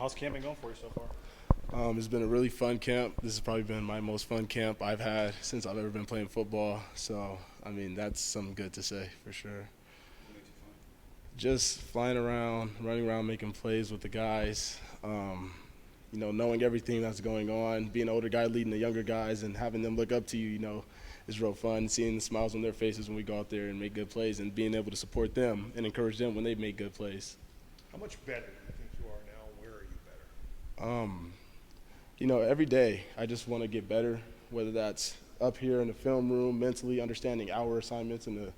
How's camp been going for you so far? It's been a really fun camp. This has probably been my most fun camp I've had since I've ever been playing football. So, I mean, that's something good to say for sure. What makes it fun? Just flying around, running around, making plays with the guys. Knowing everything that's going on, being an older guy leading the younger guys and having them look up to you, is real fun. Seeing the smiles on their faces when we go out there and make good plays and being able to support them and encourage them when they make good plays. How much better do you think you are now? Where are you better? Every day I just want to get better, whether that's up here in the film room, mentally understanding our assignments and the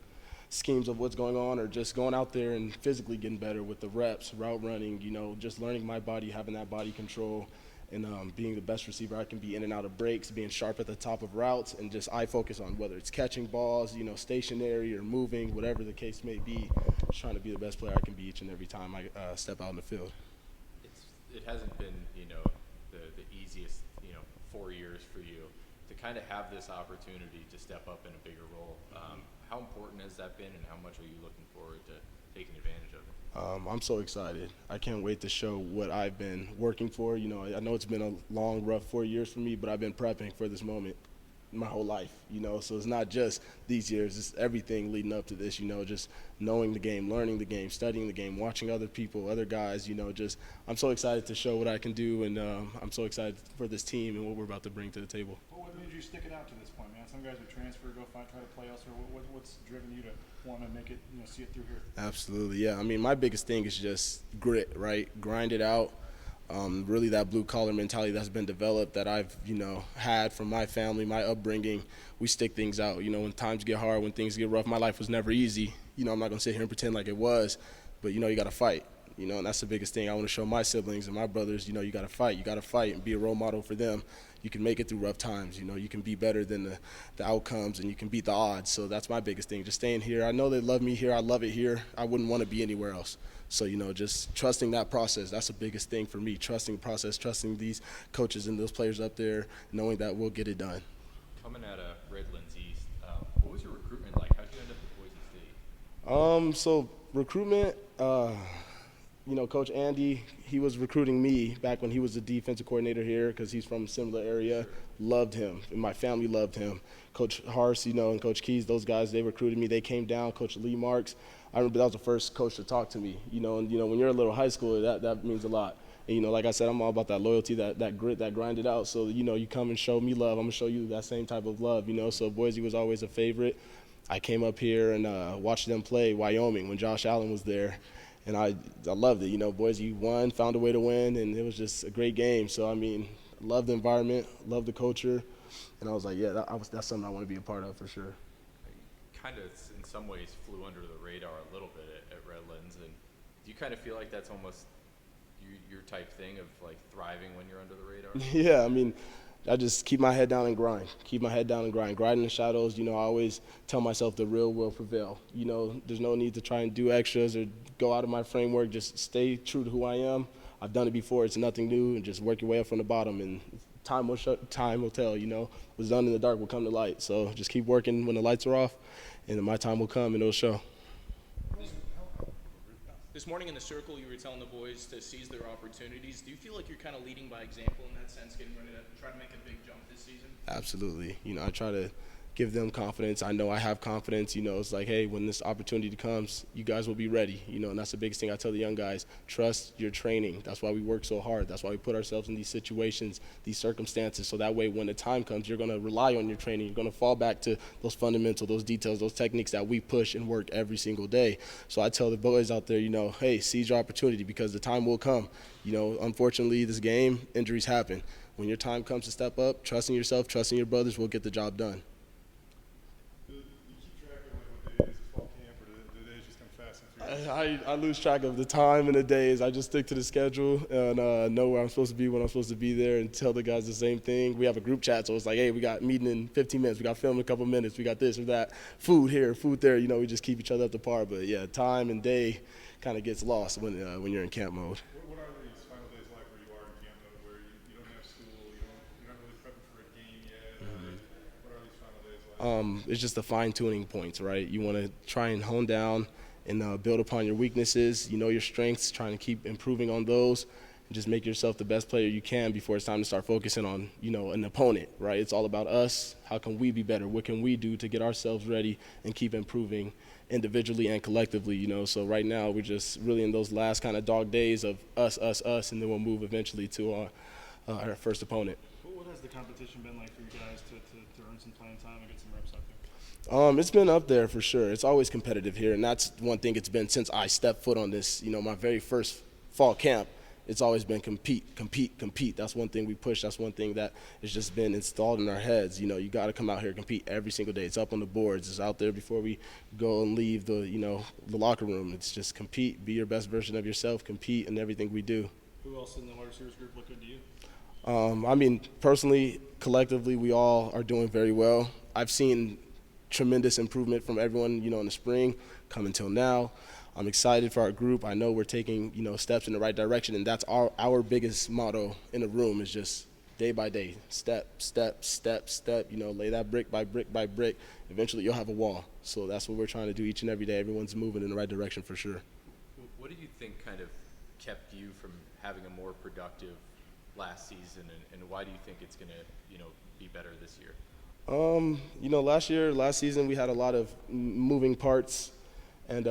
schemes of what's going on, or just going out there and physically getting better with the reps, route running, just learning my body, having that body control, and being the best receiver I can be in and out of breaks, being sharp at the top of routes, and just eye focus on whether it's catching balls, stationary or moving, whatever the case may be, just trying to be the best player I can be each and every time I step out in the field. It hasn't been, the easiest, 4 years for you to kind of have this opportunity to step up in a bigger role. How important has that been, and how much are you looking forward to taking advantage of it? I'm so excited. I can't wait to show what I've been working for. I know it's been a long, rough 4 years for me, but I've been prepping for this moment my whole life, so it's not just these years, it's everything leading up to this, just knowing the game, learning the game, studying the game, watching other people, other guys, I'm so excited to show what I can do, and I'm so excited for this team and what we're about to bring to the table. What made you stick it out to this point, man? Some guys would transfer, try to play elsewhere. What's driven you to want to make it, see it through here? Absolutely, yeah. I mean, my biggest thing is just grit, right? Grind it out. Really that blue-collar mentality that's been developed that I've, had from my family, my upbringing. We stick things out. When times get hard, when things get rough, my life was never easy. I'm not going to sit here and pretend like it was, but, you got to fight. And that's the biggest thing I want to show my siblings and my brothers, you got to fight. You got to fight and be a role model for them. You can make it through rough times. You can be better than the outcomes, and you can beat the odds. So that's my biggest thing, just staying here. I know they love me here. I love it here. I wouldn't want to be anywhere else. So, just trusting that process, that's the biggest thing for me, trusting the process, trusting these coaches and those players up there, knowing that we'll get it done. Coming out of Redlands East, what was your recruitment like? How did you end up at Boise State? So recruitment, Coach Andy, he was recruiting me back when he was the defensive coordinator here because he's from a similar area. Sure. Loved him, and my family loved him. Coach Hars, and Coach Keys, those guys, they recruited me. They came down. Coach Lee Marks, I remember that was the first coach to talk to me. When you're a little high schooler, that means a lot. And, like I said, I'm all about that loyalty, that grit, that grind it out. So, you come and show me love. I'm going to show you that same type of love, So Boise was always a favorite. I came up here and watched them play Wyoming when Josh Allen was there. And I loved it. Boise won, found a way to win, and it was just a great game. So, I mean, love the environment, love the culture. And I was like, yeah, that's something I want to be a part of for sure. Kind of, in some ways, flew under the radar a little bit at Redlands. And do you kind of feel like that's almost your type thing of, like, thriving when you're under the radar? Yeah, I mean, I just keep my head down and grind. Grind in the shadows. I always tell myself the real will prevail. There's no need to try and do extras or go out of my framework. Just stay true to who I am. I've done it before. It's nothing new. And just work your way up from the bottom. And time will tell, What's done in the dark will come to light. So just keep working when the lights are off, and my time will come and it'll show. This morning in the circle, you were telling the boys to seize their opportunities. Do you feel like you're kind of leading by example in that sense, getting ready to try to make a big jump this season? Absolutely. I try to give them confidence. I know I have confidence. It's like, hey, when this opportunity comes, you guys will be ready. And that's the biggest thing I tell the young guys. Trust your training. That's why we work so hard. That's why we put ourselves in these situations, these circumstances, so that way when the time comes, you're going to rely on your training. You're going to fall back to those fundamentals, those details, those techniques that we push and work every single day. So I tell the boys out there, hey, seize your opportunity because the time will come. Unfortunately, this game, injuries happen. When your time comes to step up, trusting yourself, trusting your brothers will get the job done. I lose track of the time and the days. I just stick to the schedule and know where I'm supposed to be when I'm supposed to be there and tell the guys the same thing. We have a group chat, so it's like, hey, we got meeting in 15 minutes. We got film in a couple minutes. We got this or that. Food here, food there. We just keep each other up to par. But, yeah, time and day kind of gets lost when you're in camp mode. What are these final days like where you are in camp mode, where you don't have school, you're not really prepping for a game yet? What are these final days like? It's just the fine-tuning points, right? You want to try and hone down and build upon your weaknesses, your strengths, trying to keep improving on those, Just make yourself the best player you can before it's time to start focusing on, an opponent, right? It's all about us. How can we be better? What can we do to get ourselves ready and keep improving individually and collectively, So right now we're just really in those last kind of dog days of us, and then we'll move eventually to our first opponent. What has the competition been like for you guys to earn some playing time and get some reps out there? It's been up there for sure. It's always competitive here, and that's one thing it's been since I stepped foot on this, my very first fall camp. It's always been compete, compete, compete. That's one thing we push. That's one thing that has just been installed in our heads. You got to come out here and compete every single day. It's up on the boards. It's out there before we go and leave the locker room. It's just compete, be your best version of yourself, compete in everything we do. Who else in the wide receivers group look good to you? Personally, collectively, we all are doing very well. I've seen tremendous improvement from everyone, in the spring, come until now. I'm excited for our group. I know we're taking, steps in the right direction, and that's our biggest motto in the room is just day by day, step, step, step, step, lay that brick by brick by brick. Eventually you'll have a wall. So that's what we're trying to do each and every day. Everyone's moving in the right direction for sure. What do you think kind of kept you from having a more productive last season, and why do you think it's going to, be better this year? Last season we had a lot of moving parts. And,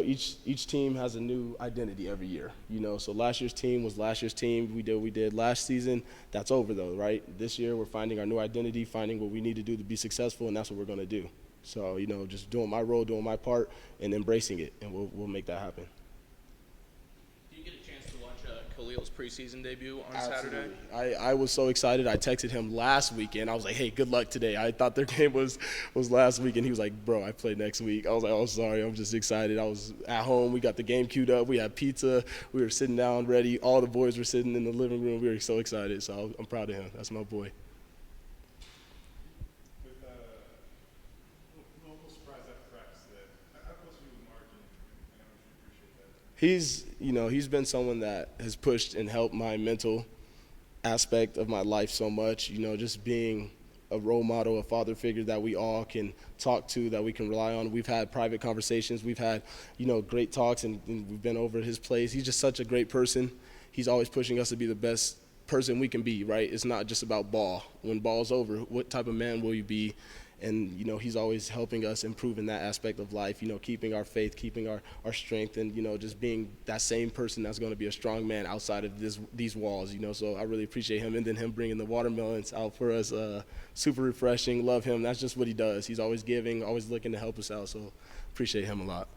each team has a new identity every year, So last year's team was last year's team. We did what we did last season. That's over, though, right? This year we're finding our new identity, finding what we need to do to be successful, and that's what we're going to do. So, just doing my role, doing my part, and embracing it, and we'll make that happen. Do you get a chance to watch Khalil's preseason debut on Absolutely. Saturday? I was so excited. I texted him last weekend. I was like, hey, good luck today. I thought their game was last week, and he was like, bro, I play next week. I was like, oh, sorry. I'm just excited. I was at home. We got the game queued up. We had pizza. We were sitting down ready. All the boys were sitting in the living room. We were so excited. So I'm proud of him. That's my boy. With a little surprise at Prex that how close are you with Mark, and how much you appreciate that? He's been someone that has pushed and helped my mental aspect of my life so much, just being a role model, a father figure that we all can talk to, that we can rely on. We've had private conversations. We've had, great talks, and we've been over at his place. He's just such a great person. He's always pushing us to be the best person we can be, right? It's not just about ball. When ball's over, what type of man will you be? And, he's always helping us improve in that aspect of life, keeping our faith, keeping our strength, and, just being that same person that's going to be a strong man outside of these walls, So I really appreciate him. And then him bringing the watermelons out for us, super refreshing. Love him. That's just what he does. He's always giving, always looking to help us out. So appreciate him a lot.